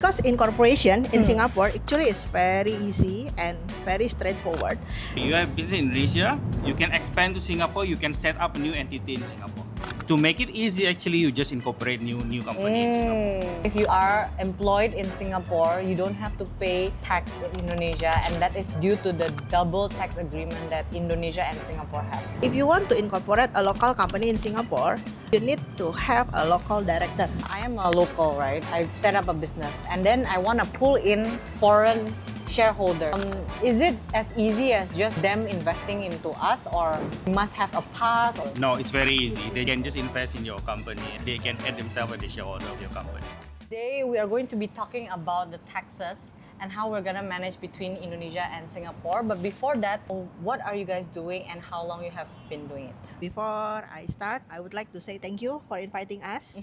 Because incorporation in Singapore actually is very easy and very straightforward. You have business in Indonesia, you can expand to Singapore, you can set up a new entity in Singapore. To make it easy, actually, you just incorporate new company in Singapore. If you are employed in Singapore, you don't have to pay tax in Indonesia, and that is due to the double tax agreement that Indonesia and Singapore has. If you want to incorporate a local company in Singapore, you need to have a local director. I am a local, right? I set up a business, and then I want to pull in foreign shareholder. Is it as easy as just them investing into us, or must have a pass? Or No, it's very easy. They can just invest in your company. They can add themselves as the shareholder of your company. Today we are going to be talking about the taxes and how we're gonna manage between Indonesia and Singapore. But before that, what are you guys doing and how long you have been doing it? Before I start, I would like to say thank you for inviting us.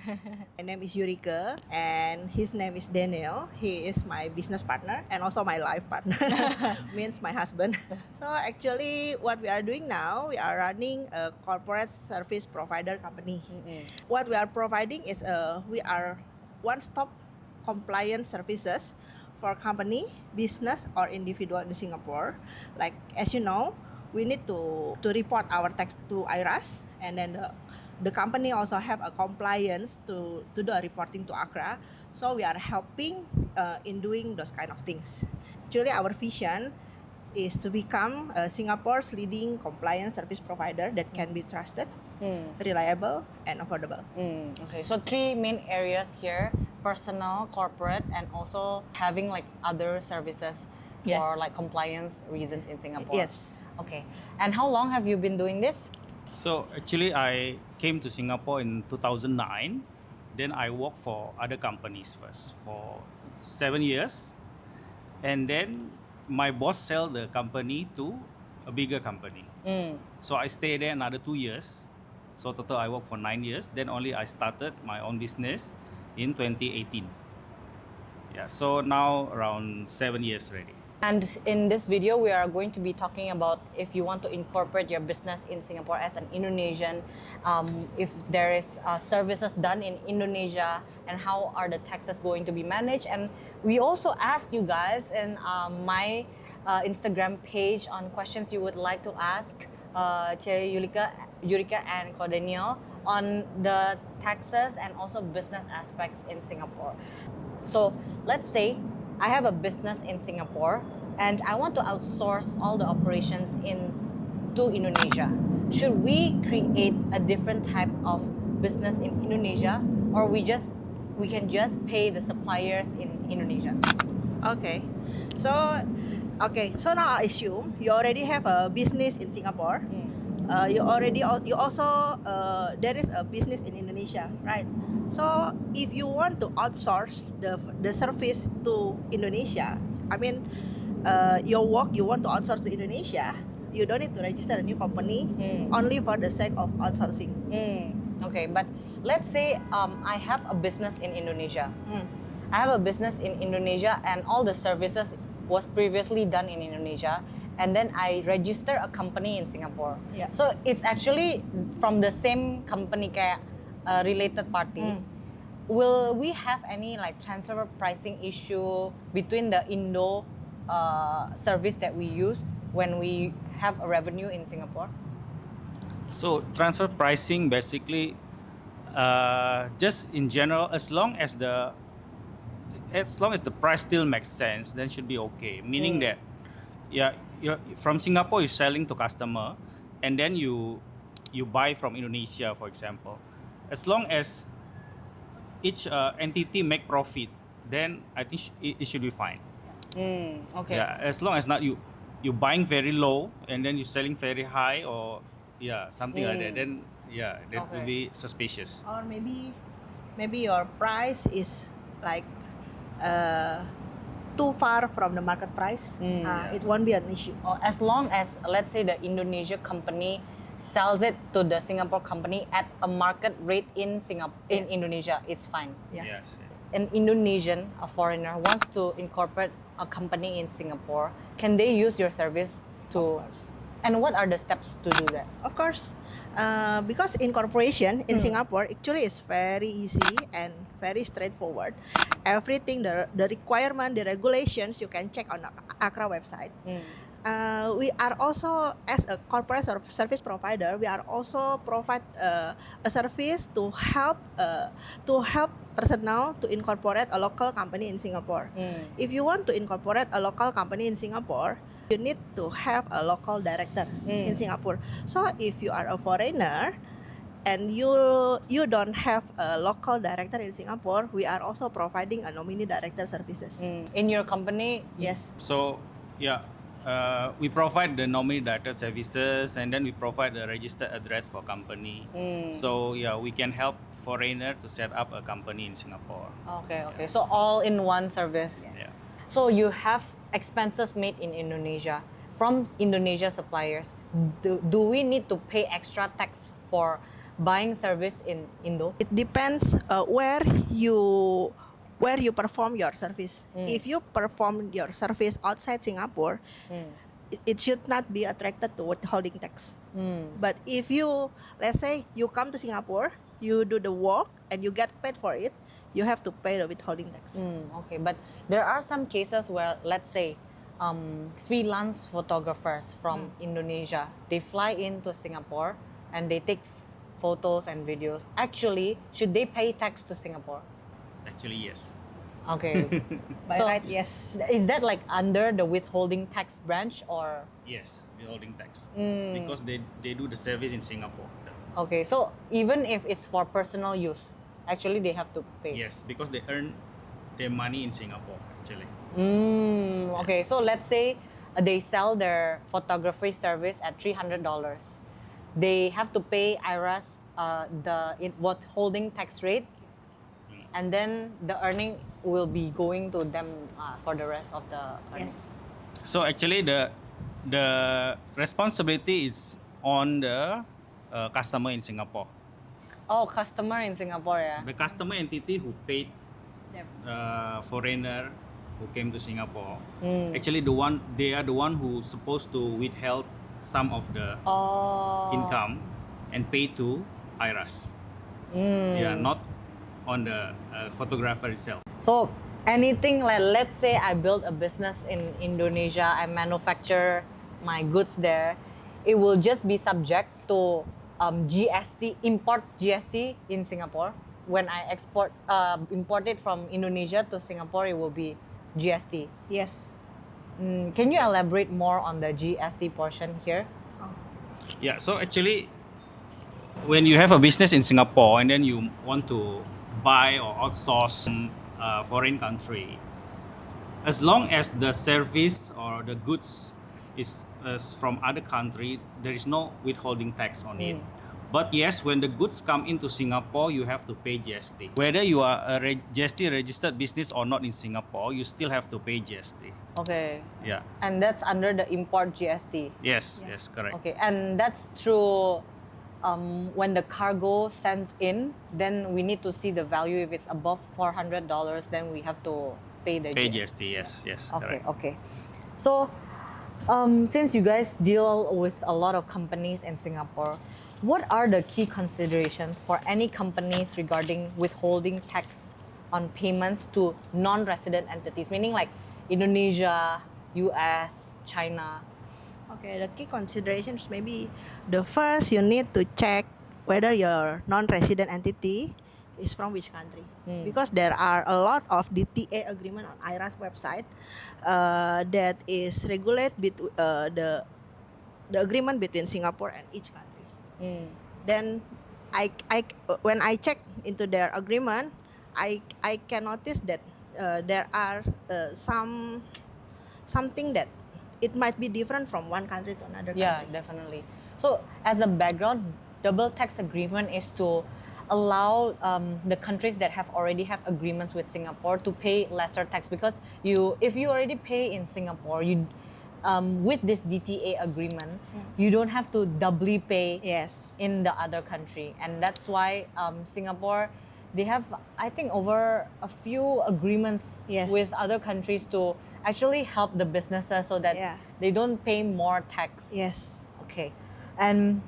My name is Yurika and his name is Daniel. He is my business partner and also my life partner, means my husband. So actually what we are doing now, we are running a corporate service provider company. What we are providing is we are one-stop compliance services for company, business, or individual in Singapore. Like as you know, we need to report our tax to IRAS, and then the company also have a compliance to do a reporting to ACRA. So we are helping in doing those kind of things. Actually, our vision is to become Singapore's leading compliance service provider that can be trusted, reliable, and affordable. Okay, so three main areas here: personal, corporate, and also having like other services Yes. for like compliance reasons in Singapore. Yes. Okay, and how long have you been doing this? So actually, I came to Singapore in 2009. Then I worked for other companies first for 7 years. And then my boss sold the company to a bigger company. So I stayed there another 2 years. So total I worked for 9 years. Then only I started my own business in 2018. Yeah, so now around 7 years already. And in this video, we are going to be talking about if you want to incorporate your business in Singapore as an Indonesian, if there is services done in Indonesia, and how are the taxes going to be managed. And we also asked you guys in my Instagram page on questions you would like to ask Che Yurika and Ko Daniel on the taxes and also business aspects in Singapore. So let's say I have a business in Singapore and I want to outsource all the operations to Indonesia. Should we create a different type of business in Indonesia, or we can just pay the suppliers in Indonesia? Okay. So now I assume you already have a business in Singapore. You also there is a business in Indonesia, right? So if you want to outsource the service to Indonesia, I mean your work you want to outsource to Indonesia, you don't need to register a new company only for the sake of outsourcing. Okay, but let's say I have a business in Indonesia. I have a business in Indonesia and all the services was previously done in Indonesia, and then I register a company in Singapore. Yeah. So it's actually from the same company kayak related party. Will we have any like transfer pricing issue between the Indo service that we use when we have a revenue in Singapore? So transfer pricing basically, just in general, as long as the price still makes sense, then should be okay. Meaning that, you're from Singapore, you're selling to customer, and then you buy from Indonesia, for example. As long as each entity make profit, then I think it should be fine. Okay. Yeah, as long as not you buying very low and then you're selling very high, or something like that, then that will be suspicious. Or maybe your price is like too far from the market price. It won't be an issue. Or as long as, let's say, the Indonesia company sells it to the Singapore company at a market rate in in Indonesia, it's fine. Yeah. Yes. An Indonesian, a foreigner, wants to incorporate a company in Singapore, can they use your service to? Of course. And what are the steps to do that? Of course, because incorporation in Singapore actually is very easy and very straightforward. Everything, the requirement, the regulations, you can check on the ACRA website. We are also, as a corporate service provider, we are also provide a service to help personnel to incorporate a local company in Singapore. If you want to incorporate a local company in Singapore, you need to have a local director in Singapore. So if you are a foreigner and you don't have a local director in Singapore, we are also providing a nominee director services. In your company, Yes. So yeah, we provide the nominee director services, and then we provide the registered address for company. So yeah, we can help foreigner to set up a company in Singapore. okay. So all in one service. Yeah. So you have expenses made in Indonesia from Indonesia suppliers. Do we need to pay extra tax for buying service in Indo? It depends where you perform your service. If you perform your service outside Singapore, it should not be attracted to withholding tax. But if you, let's say, you come to Singapore, you do the work and you get paid for it, you have to pay the withholding tax. Okay, but there are some cases where, let's say, freelance photographers from Indonesia, they fly into Singapore and they take photos and videos. Actually, should they pay tax to Singapore? Actually, yes. Okay. By So- right, yes. Is that like under the withholding tax branch or? Yes, withholding tax because they do the service in Singapore. Okay, so even if it's for personal use, actually they have to pay. Yes, because they earn their money in Singapore actually. Okay, so let's say they sell their photography service at $300. They have to pay IRAS withholding tax rate, and then the earning will be going to them for the rest of the earnings. So actually the responsibility is on the customer in Singapore. Oh, customer in Singapore, yeah. The customer entity who paid foreigner who came to Singapore. Actually, they are the one who supposed to withhold some of the Oh. income and pay to IRAS. Yeah, not on the photographer itself. So anything like, let's say I build a business in Indonesia, I manufacture my goods there, it will just be subject to GST, import GST in Singapore. When I import it from Indonesia to Singapore, it will be GST. Yes. Can you elaborate more on the GST portion here? Yeah, so actually, when you have a business in Singapore and then you want to buy or outsource from a foreign country, as long as the service or the goods is from other country, there is no withholding tax on it. But yes, when the goods come into Singapore, you have to pay GST. Whether you are a GST registered business or not in Singapore, you still have to pay GST. Okay. Yeah. And that's under the import GST. Yes, correct. Okay, and that's true. When the cargo sends in, then we need to see the value. If it's above $400, then we have to pay the Pay GST. GST, yes, Okay, correct. okay. So, since you guys deal with a lot of companies in Singapore, what are the key considerations for any companies regarding withholding tax on payments to non-resident entities, meaning like Indonesia, US, China? Okay, the key considerations maybe the first you need to check whether your non-resident entity is from which country, because there are a lot of DTA agreement on IRAS website that is regulate the agreement between Singapore and each country. Then when I check into their agreement, I can notice that there are something that it might be different from one country to another country. Yeah, definitely. So, as a background, double tax agreement is to allow the countries that already have agreements with Singapore to pay lesser tax, because if you already pay in Singapore, with this DTA agreement, you don't have to doubly pay Yes. in the other country, and that's why Singapore, they have, I think, over a few agreements Yes. with other countries to actually help the businesses so that Yeah. they don't pay more tax. Yes. Okay. And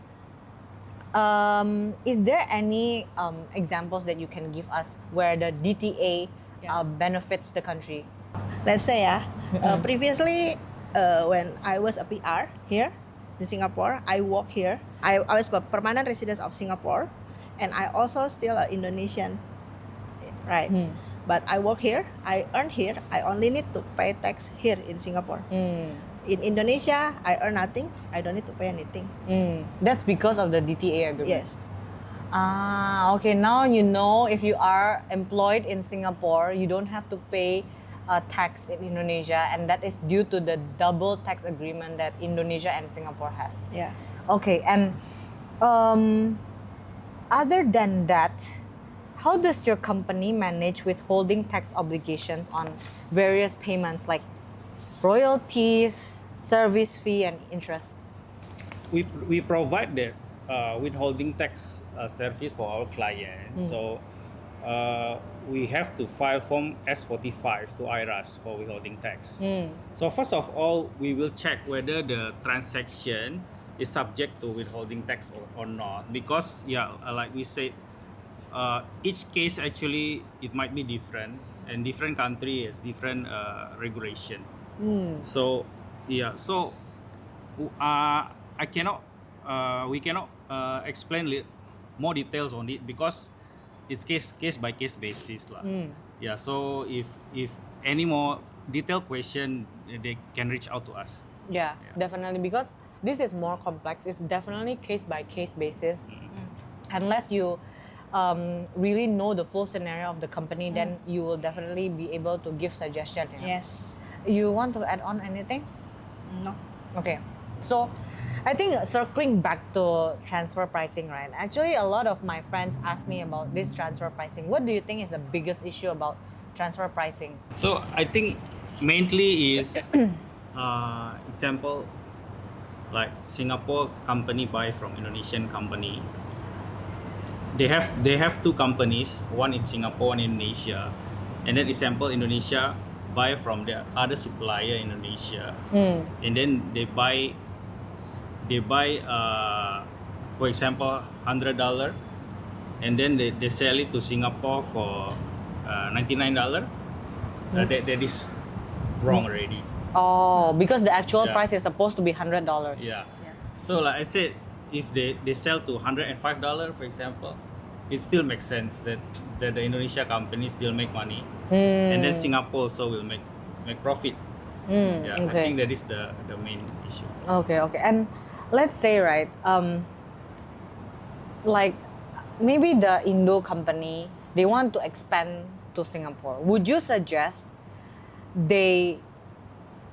is there any examples that you can give us where the DTA benefits the country? Let's say previously when I was a PR here in Singapore, I work here. I was a permanent resident of Singapore, and I also still an Indonesian, right? But I work here, I earn here, I only need to pay tax here in Singapore. In Indonesia, I earn nothing, I don't need to pay anything. That's because of the DTA agreement. Yes. Okay. Now you know if you are employed in Singapore, you don't have to pay tax in Indonesia, and that is due to the double tax agreement that Indonesia and Singapore has. Yeah. Okay. And other than that, how does your company manage withholding tax obligations on various payments like royalties, service fee, and interest? We provide the withholding tax service for our clients. So we have to file Form S45 to IRAS for withholding tax. So first of all, we will check whether the transaction is subject to withholding tax or not. Because like we said, each case actually it might be different, and different country has different regulation. So I cannot we cannot explain more details on it because it's case by case basis lah. Yeah, so if any more detailed question, they can reach out to us. Yeah, definitely, because this is more complex. It's definitely case by case basis. Unless you really know the full scenario of the company, then you will definitely be able to give suggestions. Yes. You want to add on anything? No. Okay, so I think circling back to transfer pricing, right? Actually, a lot of my friends ask me about this transfer pricing. What do you think is the biggest issue about transfer pricing? So I think mainly is example like Singapore company buy from Indonesian company. They have two companies, one in Singapore, one in Indonesia, and then example Indonesia buy from the other supplier in Indonesia, and then they buy for example $100, and then they sell it to Singapore for $99. That is wrong already. Oh, because the actual Yeah. price is supposed to be $100. Yeah. So like I said, if they sell to $105, for example, it still makes sense that the Indonesia company still make money, and then Singapore also will make profit. Yeah, I Okay. think that is the main issue. Okay. And let's say, right, like maybe the Indo company, they want to expand to Singapore. Would you suggest they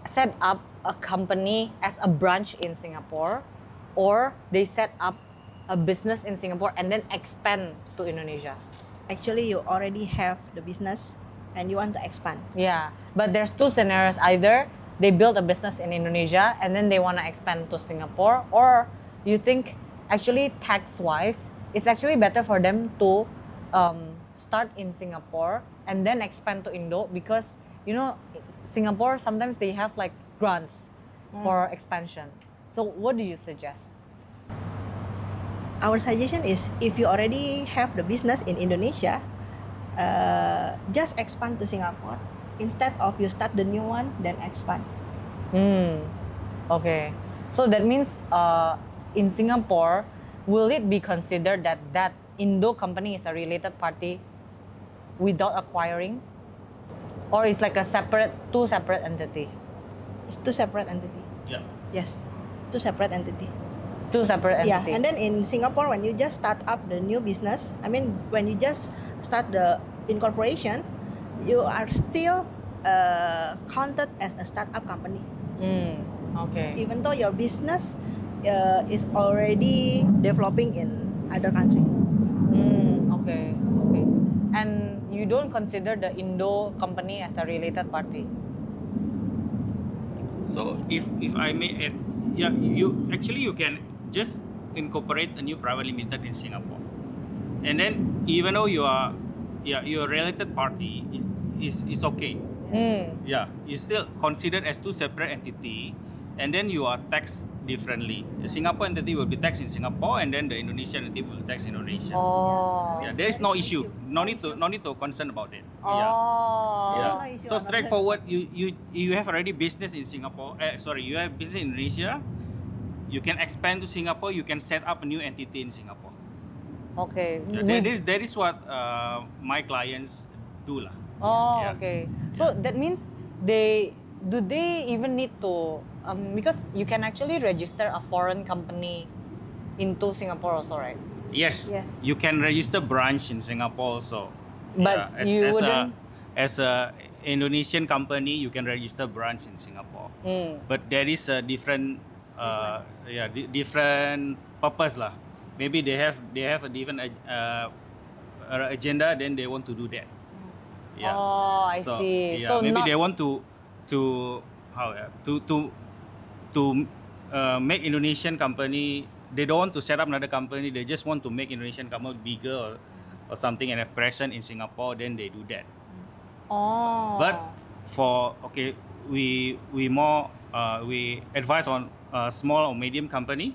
set up a company as a branch in Singapore, or they set up a business in Singapore and then expand to Indonesia? Actually, you already have the business and you want to expand. Yeah, but there's two scenarios. Either they build a business in Indonesia and then they want to expand to Singapore, or you think actually tax-wise, it's actually better for them to start in Singapore and then expand to Indo, because you know Singapore sometimes they have like grants for expansion. So what do you suggest? Our suggestion is if you already have the business in Indonesia, just expand to Singapore instead of you start the new one then expand. Okay, so that means in Singapore, will it be considered that Indo company is a related party without acquiring, or it's like two separate entity? It's two separate entity. Yeah. Yes, two separate entity. Two separate Yeah, entity. and then in Singapore, when you just start up the new business, I mean, when you just start the incorporation, you are still counted as a startup company, Okay. even though your business is already developing in other country. Okay. And you don't consider the Indo company as a related party? So if I may add, you can just incorporate a new private limited in Singapore, and then even though you're a related party is okay. Yeah, you still considered as two separate entity, and then you are taxed differently. The Singapore entity will be taxed in Singapore, and then the Indonesian entity will be taxed in Indonesia. Oh. Yeah, there is no issue. No need to concern about it. Oh. Yeah. No issue So on that. straightforward. You have already business in Singapore. You have business in Indonesia. You can expand to Singapore. You can set up a new entity in Singapore. Okay. Yeah, that is what my clients do lah. Oh, Yeah. okay. So that means do they even need to because you can actually register a foreign company into Singapore also, right? Yes. Yes. You can register branch in Singapore also. But you wouldn't- as a Indonesian company, you can register branch in Singapore. Mm. But there is a different different purpose lah. Maybe they have a different agenda, then they want to do that. Yeah. Oh, I see. Yeah, So maybe not, they want to make Indonesian company. They don't want to set up another company. They just want to make Indonesian company bigger or something and have presence in Singapore. Then they do that. Oh. But we advise on a small or medium company.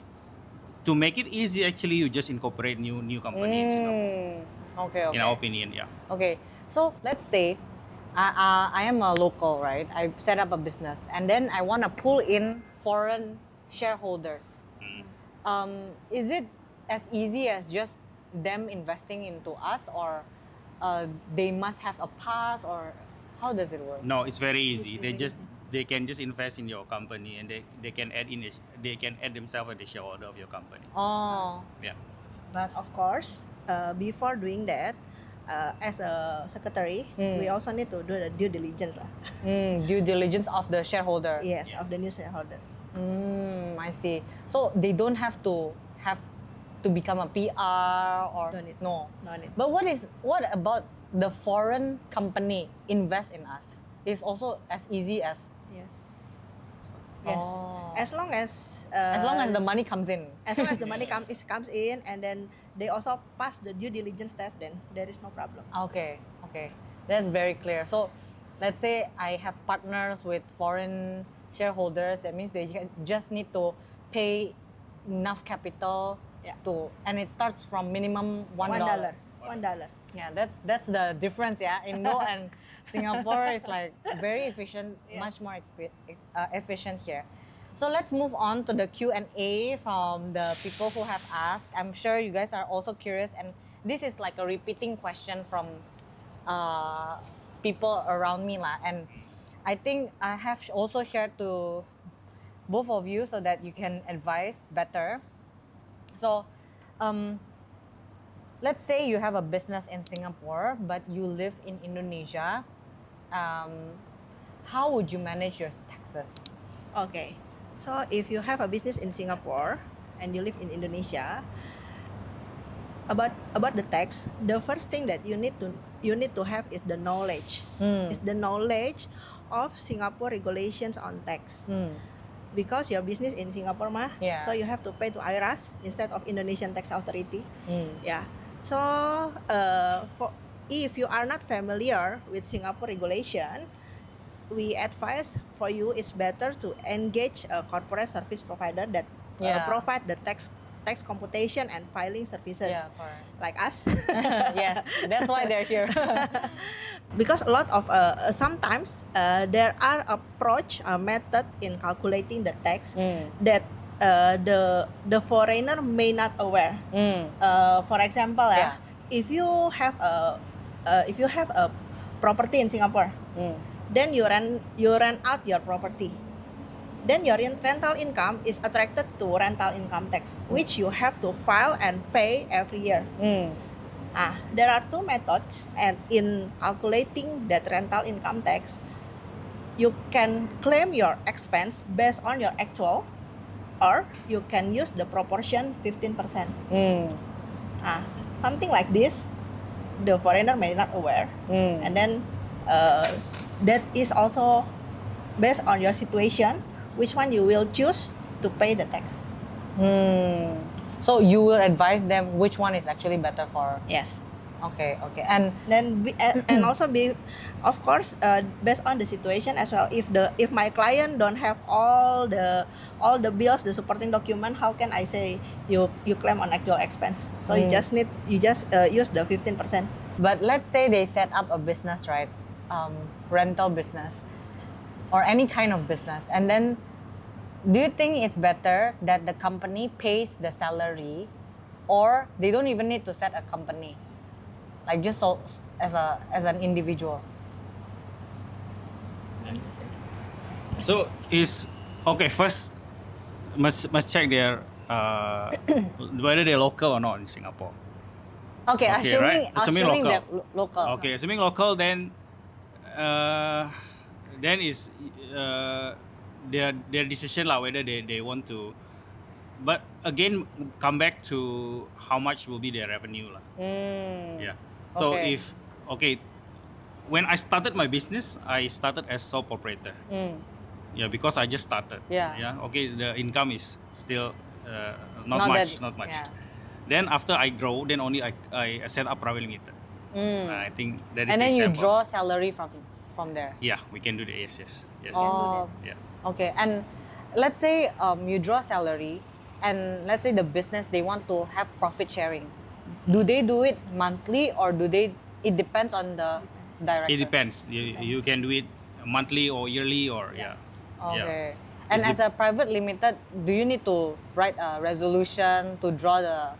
To make it easy, actually, you just incorporate new company in Singapore. Okay. In our opinion, yeah. Okay, so let's say I am a local, right? I set up a business and then I want to pull in foreign shareholders. Is it as easy as just them investing into us, or they must have a pass, or how does it work? No, it's very easy. They can just invest in your company, and they can add themselves as the shareholder of your company. Oh, Yeah. But of course, before doing that, as a secretary, we also need to do the due diligence lah. due diligence of the shareholder. Yes, of the new shareholders. I see. So they don't have to become a PR or Don't need. no. No need. But what about the foreign company invest in us? It's also as easy as Yes. Yes. Oh. As long as the money comes in. as long as the money comes in, and then they also pass the due diligence test, then there is no problem. Okay, that's very clear. So, let's say I have partners with foreign shareholders. That means they just need to pay enough capital Yeah. and it starts from minimum $1. $1. Yeah, that's the difference. Yeah, Indo and Singapore is like very efficient, Yes. much more efficient here. So let's move on to the Q&A from the people who have asked. I'm sure you guys are also curious, and this is like a repeating question from people around me lah. And I think I have also shared to both of you so that you can advise better. So, let's say you have a business in Singapore, but you live in Indonesia. How would you manage your taxes? Okay. So if you have a business in Singapore and you live in Indonesia, about the tax, the first thing that you need to have is the knowledge. Is the knowledge of Singapore regulations on tax. Because your business in Singapore mah, Yeah. so you have to pay to IRAS instead of Indonesian Tax Authority. Yeah. So if you are not familiar with Singapore regulation, we advise for you it's better to engage a corporate service provider that Yeah. provide the tax computation and filing services, Yeah, correct. like us. Yes, that's why they're here. Because a lot of sometimes there are approach method in calculating the tax that the foreigner may not aware. For example, Yeah. if you have a property in Singapore, then you rent out your property. Then your rental income is attracted to rental income tax, which you have to file and pay every year. There are two methods, and in calculating that rental income tax, you can claim your expense based on your actual, or you can use the proportion 15%. Something like this, the foreigner may not aware, and then that is also based on your situation, which one you will choose to pay the tax. So you will advise them which one is actually better for. Yes. Okay, okay. And Then and also be, of course, based on the situation as well. If my client don't have all the bills, the supporting document, how can I say you claim on actual expense? So you just use the 15%. but let's say they set up a business, right? Rental business or any kind of business, and then do you think it's better that the company pays the salary, or they don't even need to set a company, like just so, as an individual? So is okay. First, must check their whether they're local or not in Singapore. Okay, Okay, right? Assuming assuming local. that local. Okay, assuming local, then is their decision lah whether they want to. But again, come back to how much will be their revenue lah. Yeah. So Okay. when I started my business, I started as sole proprietor. Yeah, because I just started. Yeah. Yeah. Okay, the income is still Not not much. yeah. Then after I grow, then only I set up private limited. I think that is And the then you example. draw salary from there. Yeah, we can do the yes. Oh, Yeah. okay. And let's say you draw salary, and let's say the business they want to have profit sharing. Do they do it monthly, or do they? It depends on the director. It depends. You can do it monthly or yearly or yeah. Okay. Yeah. And It's as a private limited, do you need to write a resolution to draw the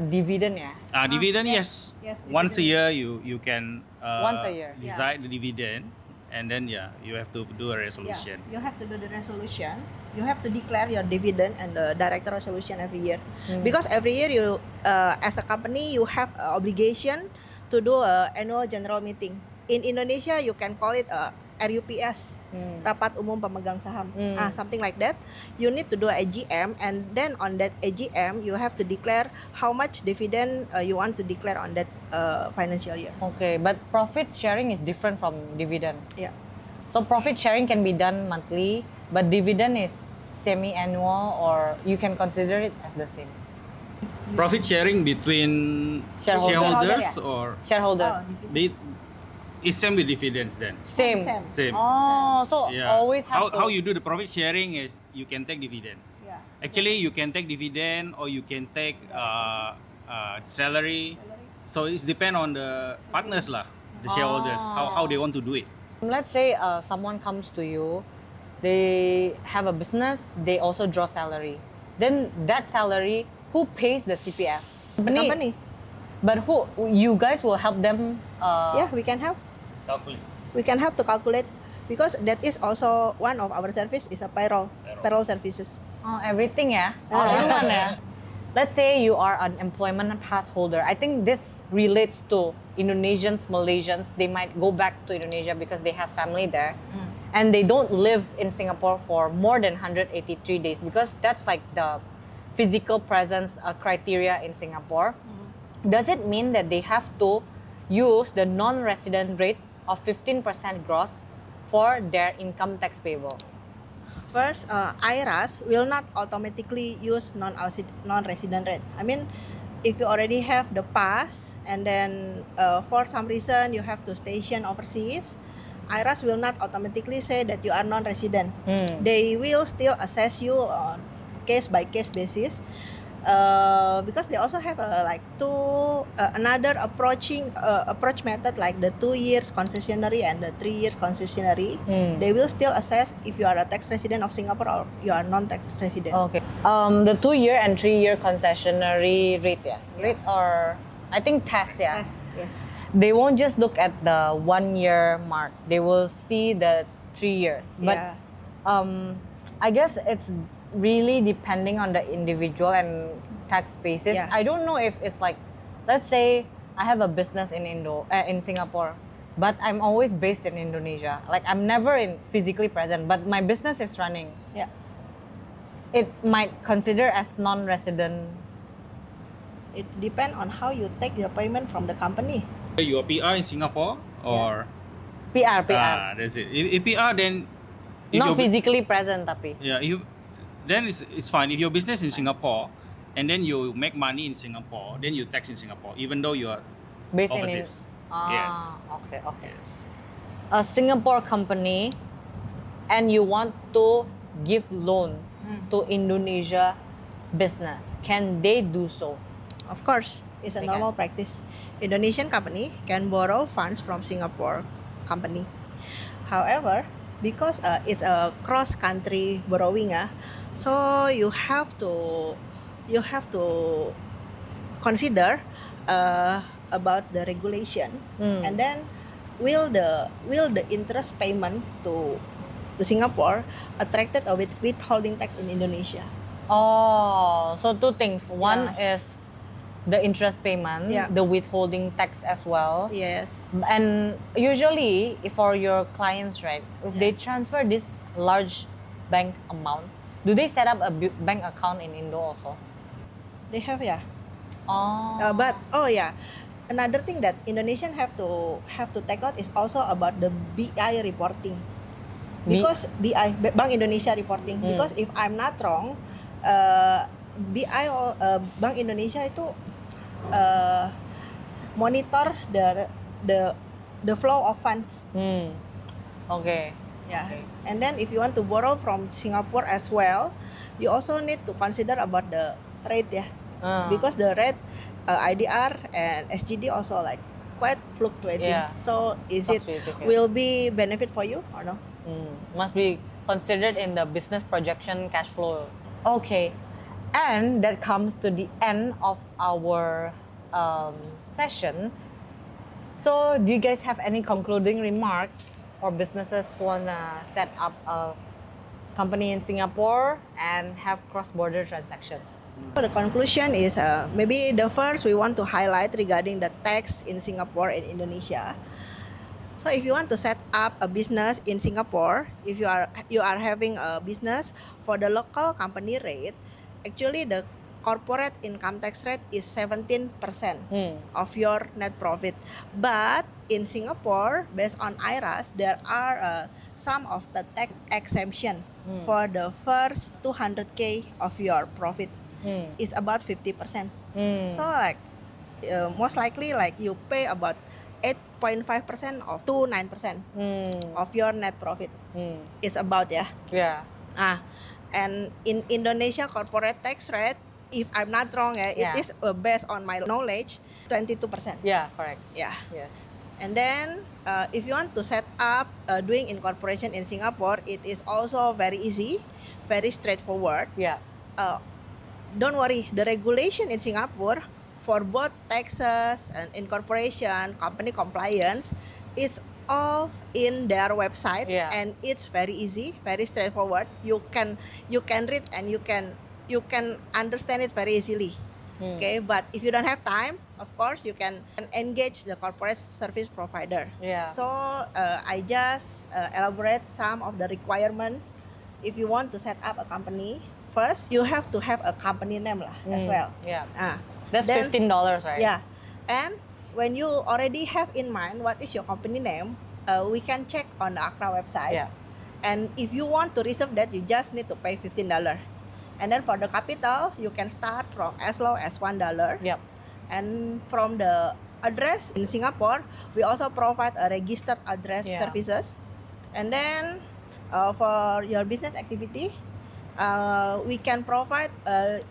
dividend? Yeah. Dividend, yes. yes. Yes, Once a year, dividend. you can Once a year. decide the dividend, and then you have to do a resolution. Yeah, you have to do the resolution. You have to declare your dividend and the director resolution every year. Because every year you, as a company, you have a obligation to do a annual general meeting. In Indonesia, you can call it a RUPS, Rapat Umum Pemegang Saham, something like that. You need to do a AGM, and then on that AGM, you have to declare how much dividend you want to declare on that financial year. Okay, but profit sharing is different from dividend. Yeah. So profit sharing can be done monthly, but dividend is semi-annual, or you can consider it as the same. Profit sharing between Shareholders. shareholders or Shareholders. they, it's same with dividends then. Same. Same. Oh, so Yeah. always have How you do the profit sharing is you can take dividend. Yeah. Actually, you can take dividend or you can take salary. So it's depend on the partners lah, the shareholders, how they want to do it. Let's say someone comes to you, they have a business, they also draw salary. Then that salary, who pays the CPF? Company. But who? You guys will help them? Yeah, we can help. Calculate. We can help to calculate, because that is also one of our service is a payroll services. Oh, everything ya? All in one ya? Let's say you are an employment pass holder. I think this relates to Indonesians, Malaysians. They might go back to Indonesia because they have family there. And they don't live in Singapore for more than 183 days, because that's like the physical presence criteria in Singapore. Does it mean that they have to use the non-resident rate of 15% gross for their income tax payable? First, IRAS will not automatically use non-resident rate. I mean, if you already have the pass and then for some reason you have to station overseas, IRAS will not automatically say that you are non-resident. They will still assess you on case-by-case basis. Because they also have another approach method, like the 2 years concessionary and the 3 years concessionary. They will still assess if you are a tax resident of Singapore or you are non-tax resident. Okay. The 2-year and 3-year concessionary rate, yeah? Rate or I think test, yeah? Yes. They won't just look at the 1-year mark. They will see the 3 years. But Yeah. I guess it's really depending on the individual and tax basis. Yeah. I don't know if it's like, let's say I have a business in Singapore, but I'm always based in Indonesia. Like I'm never physically present, but my business is running. Yeah. It might consider as non-resident. It depends on how you take your payment from the company. You are PR in Singapore or PR. that's it. If PR, then if Not your bu- physically present tapi. then it's fine. If your business in Singapore and then you make money in Singapore, then you tax in Singapore, even though you are Based overseas. Yes. Okay. Yes. A Singapore company, and you want to give loan to Indonesia business, can they do so? Of course, it's a They normal practice. Indonesian company can borrow funds from Singapore company. However, because it's a cross-country borrowing, so you have to consider about the regulation, and then will the interest payment to Singapore attracted a withholding tax in Indonesia? Oh, so two things. One is the interest payment, Yeah. the withholding tax as well. Yes. And usually, if for your clients, right, if they transfer this large bank amount, do they set up a bank account in Indo also? They have, yeah. Oh, But another thing that Indonesian have to take note is also about the BI reporting. Because BI, Bank Indonesia reporting. Because if I'm not wrong, BI Bank Indonesia itu monitor the flow of funds. Okay. Yeah. Okay. And then if you want to borrow from Singapore as well, you also need to consider about the rate, yeah. Because the rate IDR and SGD also like quite fluctuating. Yeah. So is it Fluctuating, yes. will be benefit for you or no? Must be considered in the business projection cash flow. Okay, and that comes to the end of our session. So, do you guys have any concluding remarks for businesses who wanna set up a company in Singapore and have cross-border transactions? So the conclusion is maybe the first we want to highlight regarding the tax in Singapore and Indonesia. So if you want to set up a business in Singapore, if you are having a business for the local company rate, actually the corporate income tax rate is 17% of your net profit. But in Singapore, based on IRAS, there are some of the tax exemption for the first 200K of your profit. Is about 50%. So like most likely like you pay about 8.5% of to 9% of your net profit. It's about Yeah. And in Indonesia corporate tax rate, if I'm not wrong, it is based on my knowledge 22%. Yeah, correct. Yeah. Yes. And then if you want to set up doing incorporation in Singapore, it is also very easy, very straightforward. Yeah. Don't worry, the regulation in Singapore for both taxes and incorporation, company compliance, it's all in their website, and it's very easy, very straightforward. You can read and you can understand it very easily. Okay, but if you don't have time, of course you can engage the corporate service provider. Yeah. So I just elaborate some of the requirement if you want to set up a company. First, you have to have a company name as well. Yeah. That's Then- $15, right? Yeah, and when you already have in mind what is your company name, we can check on the ACRA website. Yeah. And if you want to reserve that, you just need to pay $15. And then for the capital, you can start from as low as $1. Yep. And from the address in Singapore, we also provide a registered address services. And then for your business activity, we can provide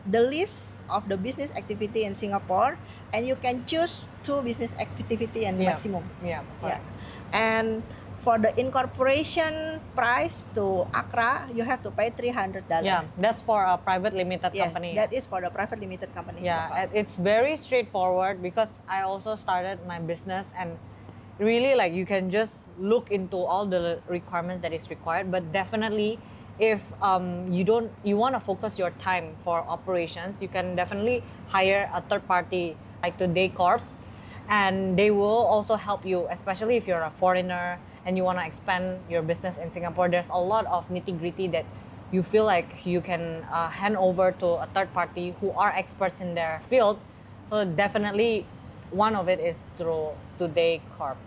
the list of the business activity in Singapore, and you can choose 2 business activity and maximum. Yeah. And for the incorporation price to ACRA, you have to pay $300. Yeah, that's for a private limited Yes, company. that is for the private limited company. Yeah, it's very straightforward because I also started my business, and really like you can just look into all the requirements that is required. But definitely, if you want to focus your time for operations, you can definitely hire a third party like Today Corp, and they will also help you, especially if you're a foreigner and you want to expand your business in Singapore. There's a lot of nitty-gritty that you feel like you can hand over to a third party who are experts in their field. So definitely one of it is through Today Corp.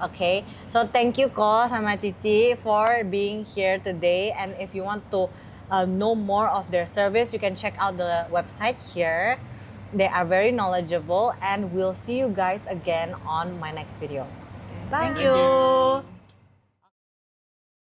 Okay, so thank you Ko sama Cici for being here today. And if you want to know more of their service, you can check out the website here. They are very knowledgeable, and we'll see you guys again on my next video. Bye. Thank you.